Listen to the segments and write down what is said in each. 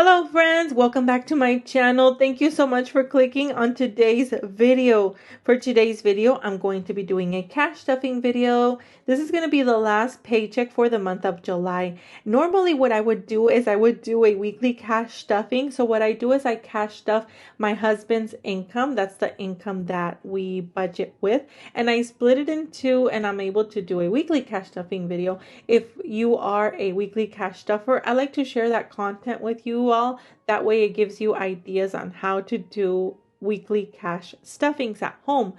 Hello friends, welcome back to my channel. Thank you so much for clicking on today's video. For today's video, I'm going to be doing a cash stuffing video. This is going to be the last paycheck for the month of July. Normally what I would do is I would do a weekly cash stuffing. So what I do is I cash stuff my husband's income. That's the income that we budget with. And I split it in two and I'm able to do a weekly cash stuffing video. If you are a weekly cash stuffer, I like to share that content with you all. That way it gives you ideas on how to do weekly cash stuffings at home.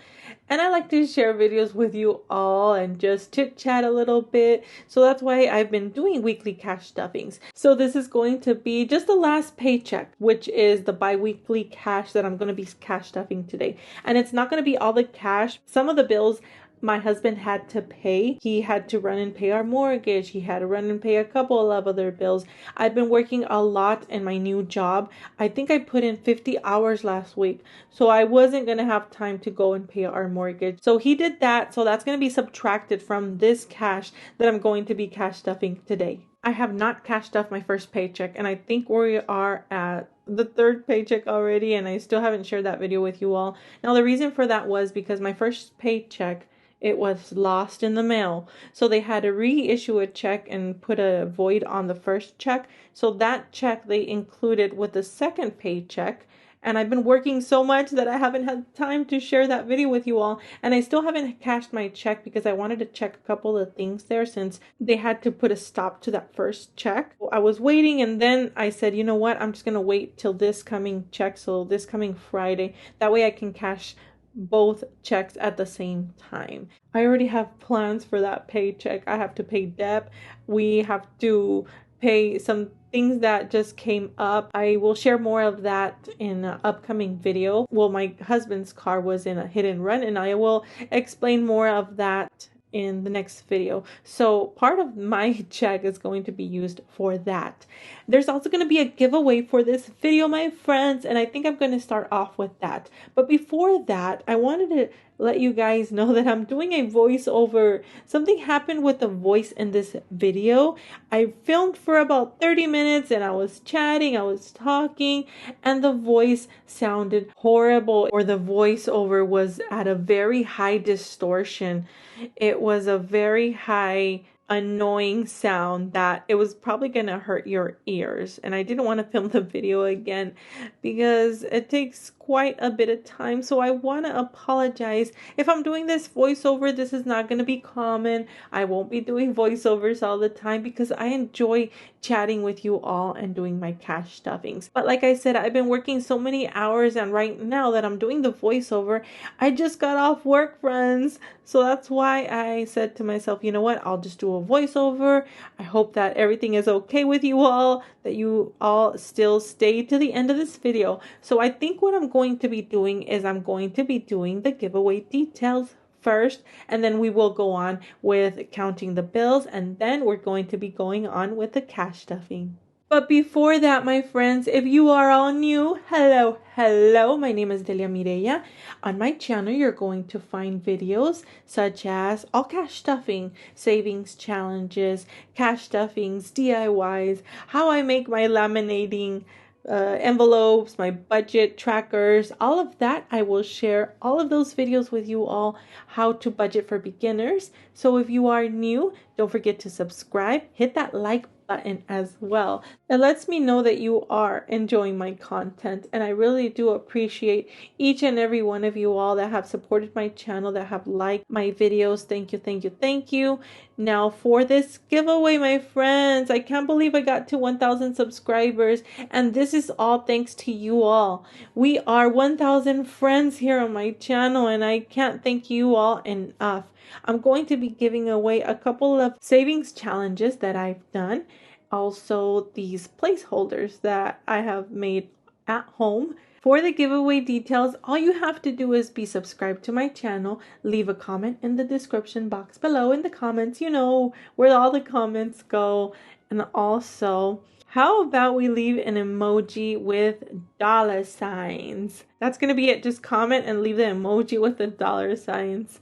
And I like to share videos with you all and just chit chat a little bit. So that's why I've been doing weekly cash stuffings. So this is going to be just the last paycheck, which is the bi-weekly cash that I'm going to be cash stuffing today. And it's not going to be all the cash. Some of the bills my husband had to pay. He had to run and pay our mortgage. He had to run and pay a couple of other bills. I've been working a lot in my new job. I think I put in 50 hours last week. So I wasn't going to have time to go and pay our mortgage. So he did that. So that's going to be subtracted from this cash that I'm going to be cash stuffing today. I have not cash stuffed my first paycheck, and I think we are at the third paycheck already, and I still haven't shared that video with you all. Now the reason for that was because my first paycheck, it was lost in the mail. So they had to reissue a check and put a void on the first check. So that check they included with the second paycheck. And I've been working so much that I haven't had time to share that video with you all. And I still haven't cashed my check because I wanted to check a couple of things there since they had to put a stop to that first check. I was waiting and then I said, you know what? I'm just going to wait till this coming check. So this coming Friday. That way I can cash both checks at the same time. I already have plans for that paycheck. I have to pay debt. We have to pay some things that just came up. I will share more of that in an upcoming video. Well, my husband's car was in a hit and run and I will explain more of that in the next video. So part of my check is going to be used for that. There's also going to be a giveaway for this video, my friends, and I think I'm going to start off with that. But before that, I wanted to let you guys know that I'm doing a voiceover. Something happened with the voice in this video. I filmed for about 30 minutes and I was chatting, I was talking, and the voice sounded horrible, or the voiceover was at a very high distortion. It was a very high annoying sound that it was probably gonna hurt your ears, and I didn't want to film the video again because it takes quite a bit of time. So I want to apologize if I'm doing this voiceover. This is not going to be common. I won't be doing voiceovers all the time because I enjoy chatting with you all and doing my cash stuffings. But like I said, I've been working so many hours, and right now that I'm doing the voiceover, I just got off work, friends. So that's why I said to myself, you know what, I'll just do a voiceover. I hope that everything is okay with you all, that you all still stay to the end of this video. So I think what I'm going to be doing is I'm going to be doing the giveaway details first, and then we will go on with counting the bills, and then we're going to be going on with the cash stuffing. But before that, my friends, if you are all new, hello, my name is Delia Mireya. On my channel, you're going to find videos such as all cash stuffing, savings challenges, cash stuffings, DIYs, how I make my laminating envelopes, my budget trackers, all of that. I will share all of those videos with you all, how to budget for beginners. So if you are new, don't forget to subscribe, hit that like button as well. It lets me know that you are enjoying my content, and I really do appreciate each and every one of you all that have supported my channel, that have liked my videos. Thank you, thank you, thank you. Now for this giveaway, my friends, I can't believe I got to 1,000 subscribers, and this is all thanks to you all. We are 1,000 friends here on my channel, and I can't thank you all enough. I'm going to be giving away a couple of savings challenges that I've done. Also, these placeholders that I have made at home. For the giveaway details, all you have to do is be subscribed to my channel, leave a comment in the description box below in the comments, you know where all the comments go. And also, how about we leave an emoji with dollar signs? That's going to be it. Just comment and leave the emoji with the dollar signs.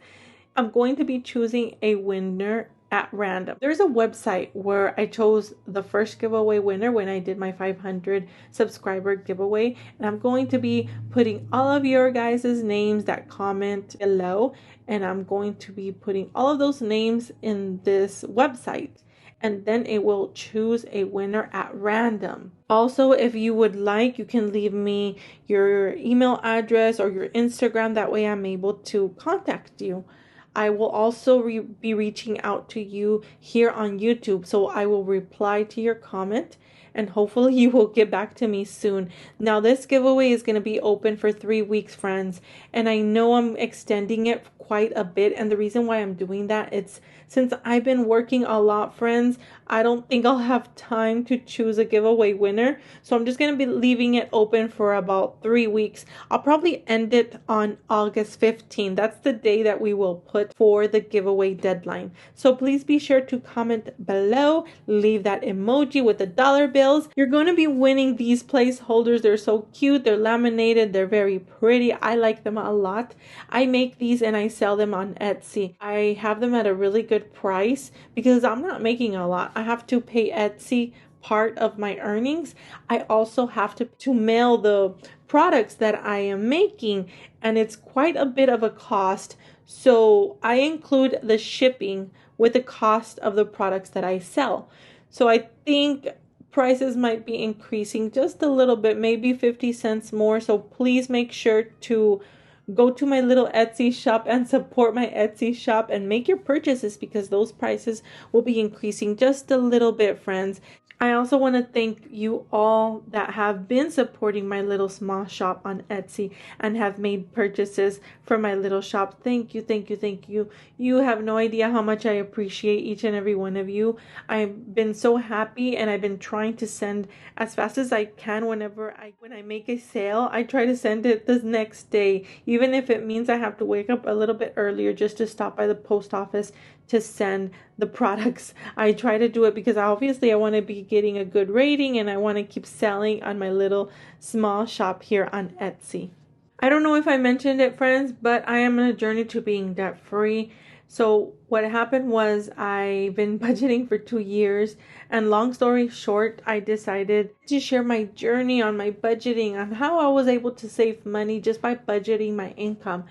I'm going to be choosing a winner at random. There's a website where I chose the first giveaway winner when I did my 500 subscriber giveaway, and I'm going to be putting all of your guys' names that comment below, and I'm going to be putting all of those names in this website, and then it will choose a winner at random. Also, if you would like, you can leave me your email address or your Instagram. That way I'm able to contact you. I will also be reaching out to you here on YouTube, so I will reply to your comment and hopefully you will get back to me soon. Now, this giveaway is going to be open for 3 weeks, friends, and I know I'm extending it quite a bit, and the reason why I'm doing that, it's since I've been working a lot, friends, I don't think I'll have time to choose a giveaway winner, so I'm just going to be leaving it open for about 3 weeks. I'll probably end it on August 15th. That's the day that we will put for the giveaway deadline. So please be sure to comment below, leave that emoji with the dollar bills. You're going to be winning these placeholders. They're so cute. They're laminated. They're very pretty. I like them a lot. I make these and I sell them on Etsy. I have them at a really good price because I'm not making a lot. I have to pay Etsy part of my earnings. I also have to mail the products that I am making, and it's quite a bit of a cost. So I include the shipping with the cost of the products that I sell. So I think prices might be increasing just a little bit, maybe 50 cents more. So please make sure to go to my little Etsy shop and support my Etsy shop and make your purchases because those prices will be increasing just a little bit, friends. I also want to thank you all that have been supporting my little small shop on Etsy and have made purchases for my little shop. Thank you, thank you, thank you. You have no idea how much I appreciate each and every one of you. I've been so happy, and I've been trying to send as fast as I can when I make a sale. I try to send it the next day, even if it means I have to wake up a little bit earlier just to stop by the post office to send the products. I try to do it because obviously I want to be getting a good rating and I want to keep selling on my little small shop here on Etsy. I don't know if I mentioned it, friends, but I am on a journey to being debt free. So what happened was I've been budgeting for 2 years, and long story short, I decided to share my journey on my budgeting, on how I was able to save money just by budgeting my income.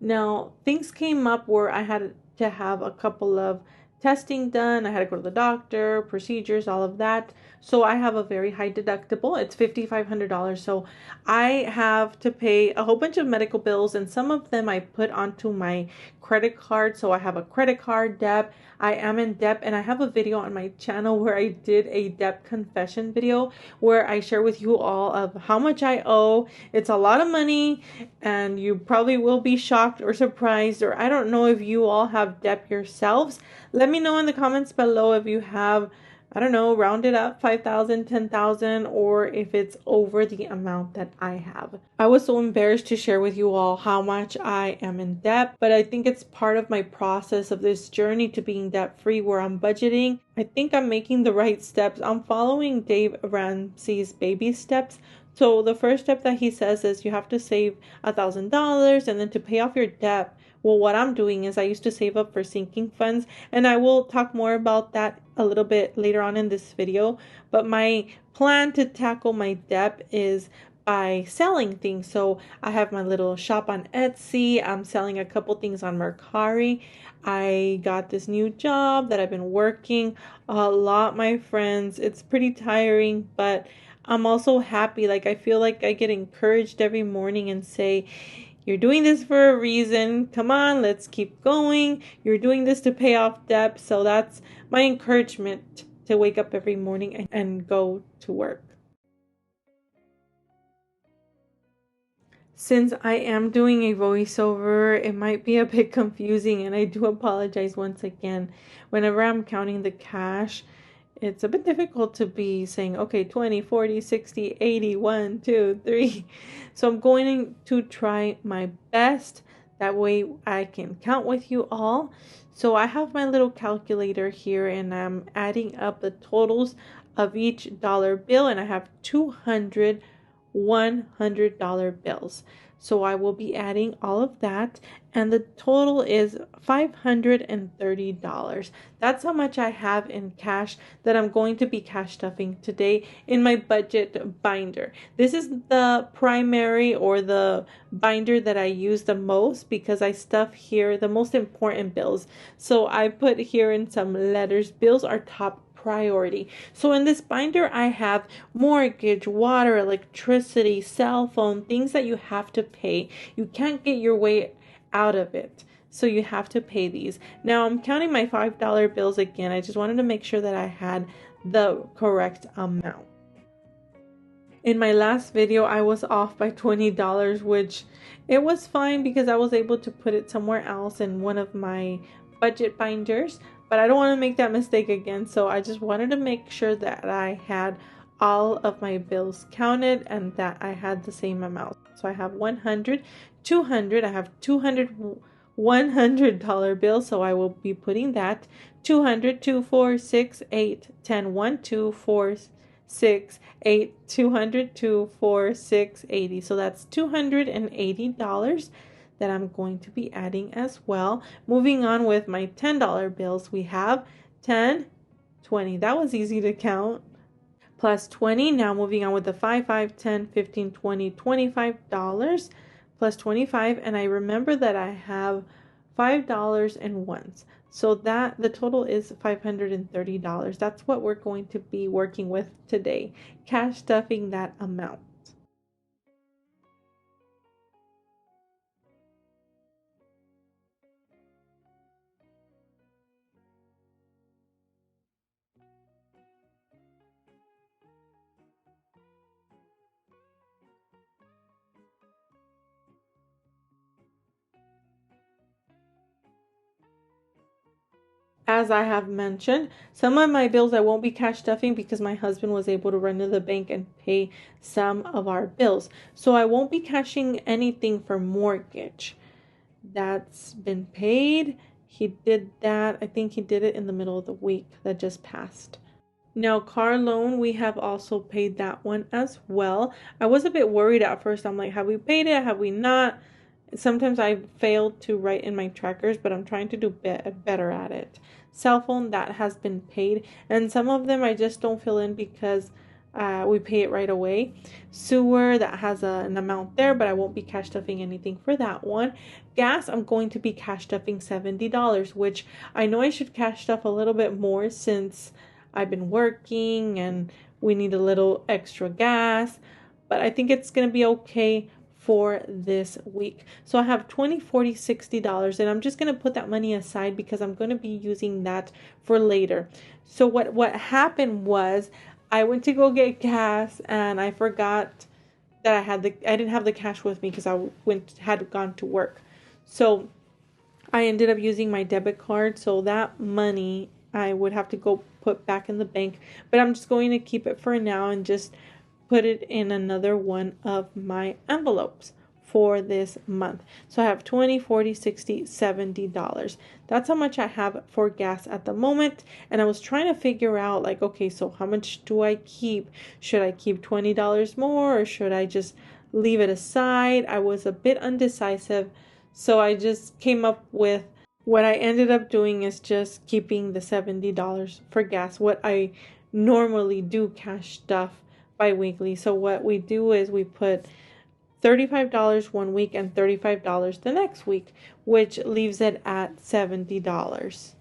Now, things came up where I had to have a couple of testing done. I had to go to the doctor, procedures, all of that. So I have a very high deductible. It's $5,500. So I have to pay a whole bunch of medical bills, and some of them I put onto my credit card. So I have a credit card debt. I am in debt, and I have a video on my channel where I did a debt confession video where I share with you all of how much I owe. It's a lot of money, and you probably will be shocked or surprised, or I don't know if you all have debt yourselves. Let me know in the comments below if you have, I don't know, rounded up 5,000, 10,000, or if it's over the amount that I have. I was so embarrassed to share with you all how much I am in debt, but I think it's part of my process of this journey to being debt free where I'm budgeting. I think I'm making the right steps. I'm following Dave Ramsey's baby steps. So the first step that he says is you have to save $1,000, and then to pay off your debt. Well, what I'm doing is I used to save up for sinking funds, and I will talk more about that a little bit later on in this video. But my plan to tackle my debt is by selling things. So I have my little shop on Etsy. I'm selling a couple things on Mercari. I got this new job that I've been working a lot, my friends. It's pretty tiring, but I'm also happy. Like, I feel like I get encouraged every morning and say, you're doing this for a reason. Come on, let's keep going. You're doing this to pay off debt. So that's my encouragement to wake up every morning and go to work. Since I am doing a voiceover, it might be a bit confusing, and I do apologize once again. Whenever I'm counting the cash, it's a bit difficult to be saying, okay, 20, 40, 60, 80, 1, 2, 3. So I'm going to try my best. That way I can count with you all. So I have my little calculator here, and I'm adding up the totals of each dollar bill, and I have 200 $100 bills. So I will be adding all of that, and the total is $530. That's how much I have in cash that I'm going to be cash stuffing today in my budget binder. This is the primary or the binder that I use the most because I stuff here the most important bills. So I put here in some letters. Bills are top priority. So in this binder, I have mortgage, water, electricity, cell phone, things that you have to pay. You can't get your way out of it. So you have to pay these. Now I'm counting my $5 bills again. I just wanted to make sure that I had the correct amount. In my last video, I was off by $20, which it was fine because I was able to put it somewhere else in one of my budget binders. But I don't want to make that mistake again. So I just wanted to make sure that I had all of my bills counted and that I had the same amount. So I have 100, 200, I have 200 $100 bills, so I will be putting that 200, 2, 4, 6, 8, 10, 1, 2, 4, 6, 8, 200, 2, 4, 6, 80. So that's $280 that I'm going to be adding as well. Moving on with my $10 bills, we have 10, 20. That was easy to count. Plus 20. Now moving on with the 5, 5, 10, 15, 20, $25 plus 25. And I remember that I have $5 and ones. So that the total is $530. That's what we're going to be working with today. Cash stuffing that amount. As I have mentioned, some of my bills I won't be cash stuffing because my husband was able to run to the bank and pay some of our bills. So I won't be cashing anything for mortgage. That's been paid. He did that. I think he did it in the middle of the week that just passed. Now, car loan, we have also paid that one as well. I was a bit worried at first. I'm like, have we paid it? Have we not? Sometimes I failed to write in my trackers, but I'm trying to do better at it. Cell phone, that has been paid. And some of them I just don't fill in because we pay it right away. Sewer, that has an amount there, but I won't be cash stuffing anything for that one. Gas, I'm going to be cash stuffing $70, which I know I should cash stuff a little bit more since I've been working and we need a little extra gas. But I think it's going to be okay for this week. So I have $20, $40, $60, and I'm just going to put that money aside because I'm going to be using that for later. So what happened was I went to go get gas and I forgot that I didn't have the cash with me because I had gone to work. So I ended up using my debit card, so that money I would have to go put back in the bank, but I'm just going to keep it for now and just put it in another one of my envelopes for this month. So I have $20, $40, $60, $70. That's how much I have for gas at the moment. And I was trying to figure out like, okay, so how much do I keep? Should I keep $20 more or should I just leave it aside? I was a bit undecisive. So I just came up with what I ended up doing is just keeping the $70 for gas. What I normally do cash stuff bi-weekly. So what we do is we put $35 one week and $35 the next week, which leaves it at $70.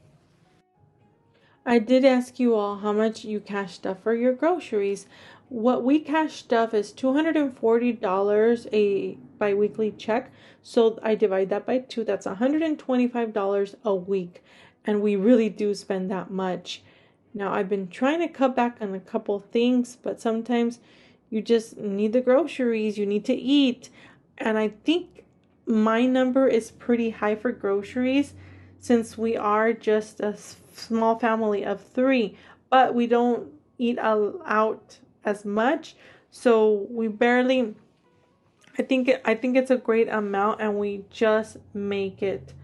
I did ask you all how much you cash stuff for your groceries. What we cash stuff is $240 a bi-weekly check. So I divide that by 2. That's $125 a week. And we really do spend that much. Now, I've been trying to cut back on a couple things, but sometimes you just need the groceries, you need to eat. And I think my number is pretty high for groceries since we are just a small family of 3, but we don't eat out as much. So we barely, I think it's a great amount and we just make it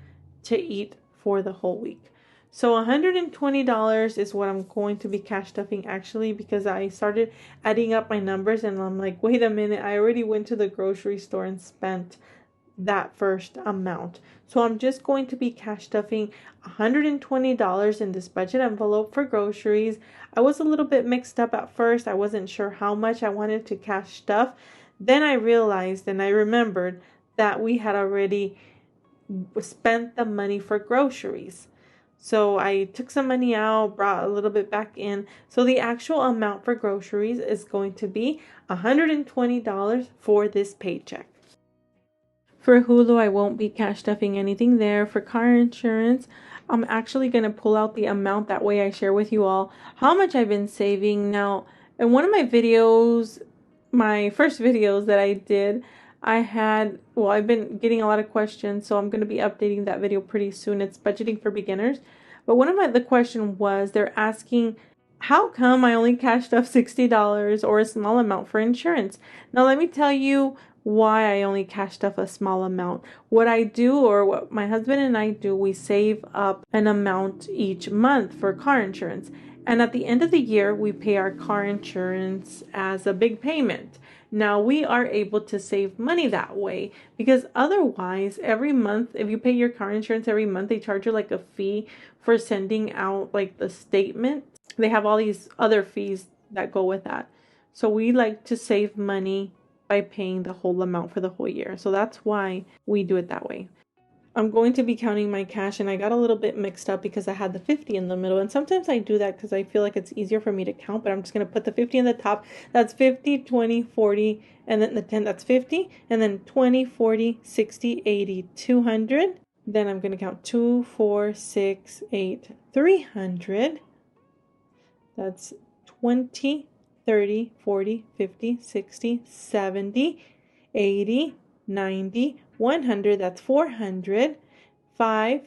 to eat for the whole week. So $120 is what I'm going to be cash stuffing actually, because I started adding up my numbers and I'm like, wait a minute, I already went to the grocery store and spent that first amount. So I'm just going to be cash stuffing $120 in this budget envelope for groceries. I was a little bit mixed up at first. I wasn't sure how much I wanted to cash stuff. Then I realized and I remembered that we had already spent the money for groceries. So I took some money out, brought a little bit back in. So the actual amount for groceries is going to be $120 for this paycheck. For Hulu, I won't be cash stuffing anything there. For car insurance, I'm actually going to pull out the amount. That way I share with you all how much I've been saving. Now, in one of my videos, my first videos that I did, I've been getting a lot of questions, so I'm going to be updating that video pretty soon. It's budgeting for beginners. But the question was, they're asking, how come I only cashed off $60 or a small amount for insurance? Now, let me tell you why I only cashed off a small amount. What I do, or what my husband and I do, we save up an amount each month for car insurance. And at the end of the year, we pay our car insurance as a big payment. Now, we are able to save money that way, because otherwise, every month, if you pay your car insurance every month, they charge you like a fee for sending out like the statement. They have all these other fees that go with that. So we like to save money by paying the whole amount for the whole year. So that's why we do it that way. I'm going to be counting my cash, and I got a little bit mixed up because I had the 50 in the middle. And sometimes I do that because I feel like it's easier for me to count, but I'm just going to put the 50 in the top. That's 50, 20, 40, and then the 10, that's 50. And then 20, 40, 60, 80, 200. Then I'm going to count 2, 4, 6, 8, 300. That's 20, 30, 40, 50, 60, 70, 80, 90, 100, that's 400, 5,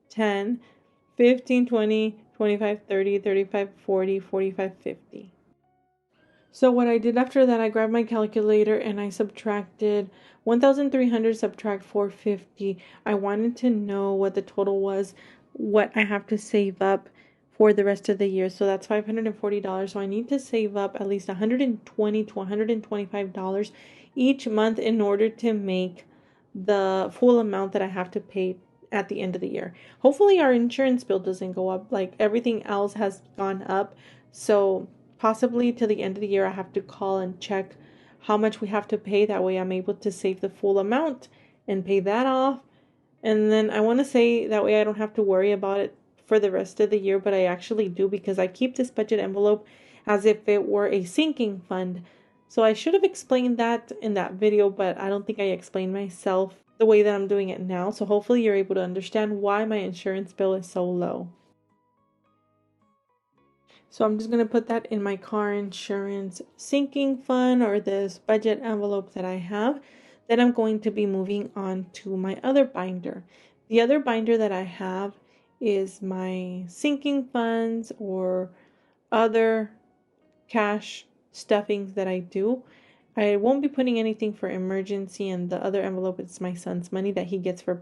10, 15, 20, 25, 30, 35, 40, 45, 50. So what I did after that, I grabbed my calculator and I subtracted 1,300 subtract 450. I wanted to know what the total was, what I have to save up for the rest of the year. So that's $540. So I need to save up at least $120 to $125 each month in order to make the full amount that I have to pay at the end of the year. Hopefully our insurance bill doesn't go up. Like everything else has gone up. So possibly to the end of the year, I have to call and check how much we have to pay. That way I'm able to save the full amount and pay that off. And then I want to say that way I don't have to worry about it for the rest of the year, but I actually do, because I keep this budget envelope as if it were a sinking fund. So I should have explained that in that video, but I don't think I explained myself the way that I'm doing it now. So hopefully you're able to understand why my insurance bill is so low. So I'm just going to put that in my car insurance sinking fund, or this budget envelope that I have. Then I'm going to be moving on to my other binder. The other binder that I have is my sinking funds or other cash stuffings that I do. I won't be putting anything for emergency, and the other envelope is my son's money that he gets for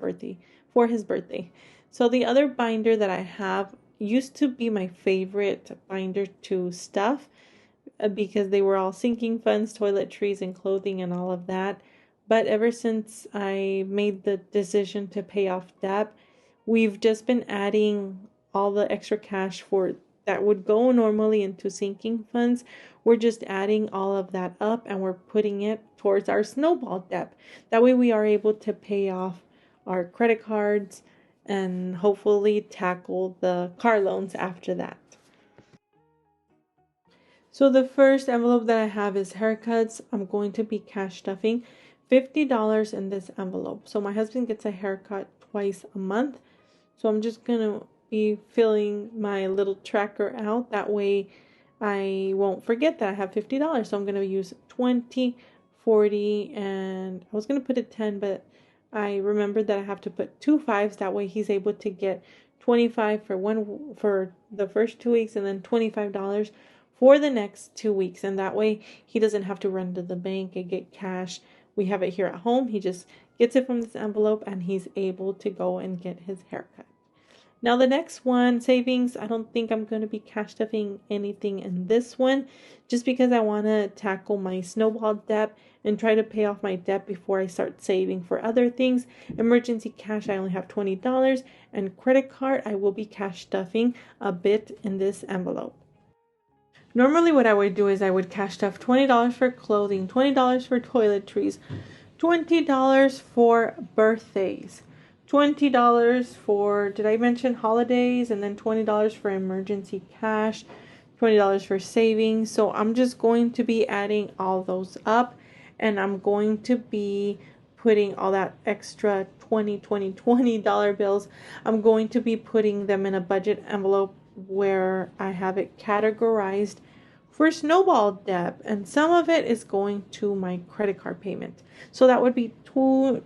his birthday. So the other binder that I have used to be my favorite binder to stuff, because they were all sinking funds, toiletries, and clothing and all of that. But ever since I made the decision to pay off debt, we've just been adding all the extra cash for that would go normally into sinking funds. We're just adding all of that up and we're putting it towards our snowball debt. That way we are able to pay off our credit cards and hopefully tackle the car loans after that. So the first envelope that I have is haircuts. I'm going to be cash stuffing $50 in this envelope. So my husband gets a haircut twice a month. So I'm just going to be filling my little tracker out. That way I won't forget that I have $50. So I'm going to use 20, 40, and I was going to put a 10, but I remembered that I have to put 2 5s. That way he's able to get 25 for the first 2 weeks, and then $25 for the next 2 weeks. And that way he doesn't have to run to the bank and get cash. We have it here at home. He just gets it from this envelope and he's able to go and get his haircut. Now the next one, savings, I don't think I'm going to be cash stuffing anything in this one just because I want to tackle my snowball debt and try to pay off my debt before I start saving for other things. Emergency cash, I only have $20, and credit card, I will be cash stuffing a bit in this envelope. Normally what I would do is I would cash stuff $20 for clothing, $20 for toiletries, $20 for birthdays, $20 for, did I mention holidays? And then $20 for emergency cash, $20 for savings. So I'm just going to be adding all those up, and I'm going to be putting all that extra $20 bills. I'm going to be putting them in a budget envelope where I have it categorized for snowball debt, and some of it is going to my credit card payment. So that would be 20,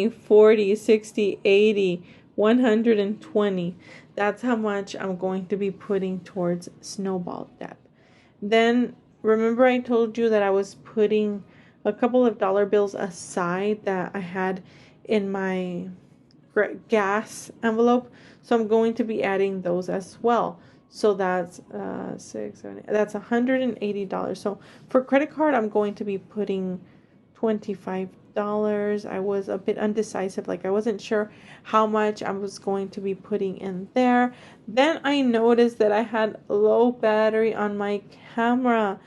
40, 60, 80, 120. That's how much I'm going to be putting towards snowball debt. Then remember I told you that I was putting a couple of dollar bills aside that I had in my gas envelope, so I'm going to be adding those as well. So that's that's $180. So for credit card, I'm going to be putting $25. I was a bit undecisive, like I wasn't sure how much I was going to be putting in there. Then I noticed that I had low battery on my camera.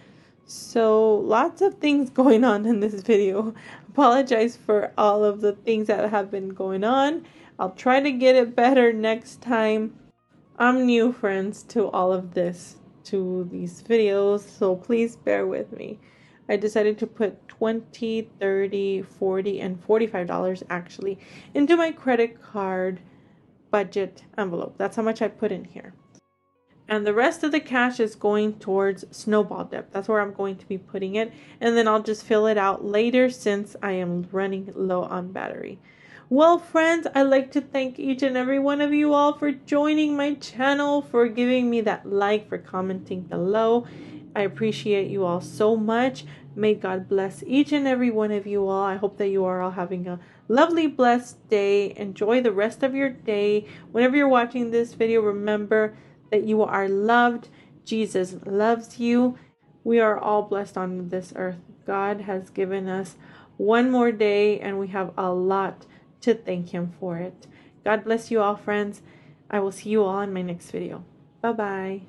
So lots of things going on in this video. Apologize for all of the things that have been going on. I'll try to get it better next time. I'm new, friends, to all of this, to these videos, so please bear with me. I decided to put $20, $30, $40, and $45 actually into my credit card budget envelope. That's how much I put in here. And the rest of the cash is going towards snowball debt. That's where I'm going to be putting it. And then I'll just fill it out later since I am running low on battery. Well, friends, I'd like to thank each and every one of you all for joining my channel, for giving me that like, for commenting below. I appreciate you all so much. May God bless each and every one of you all. I hope that you are all having a lovely, blessed day. Enjoy the rest of your day. Whenever you're watching this video, remember that you are loved. Jesus loves you. We are all blessed on this earth. God has given us one more day, and we have a lot to thank Him for it. God bless you all, friends. I will see you all in my next video. Bye-bye.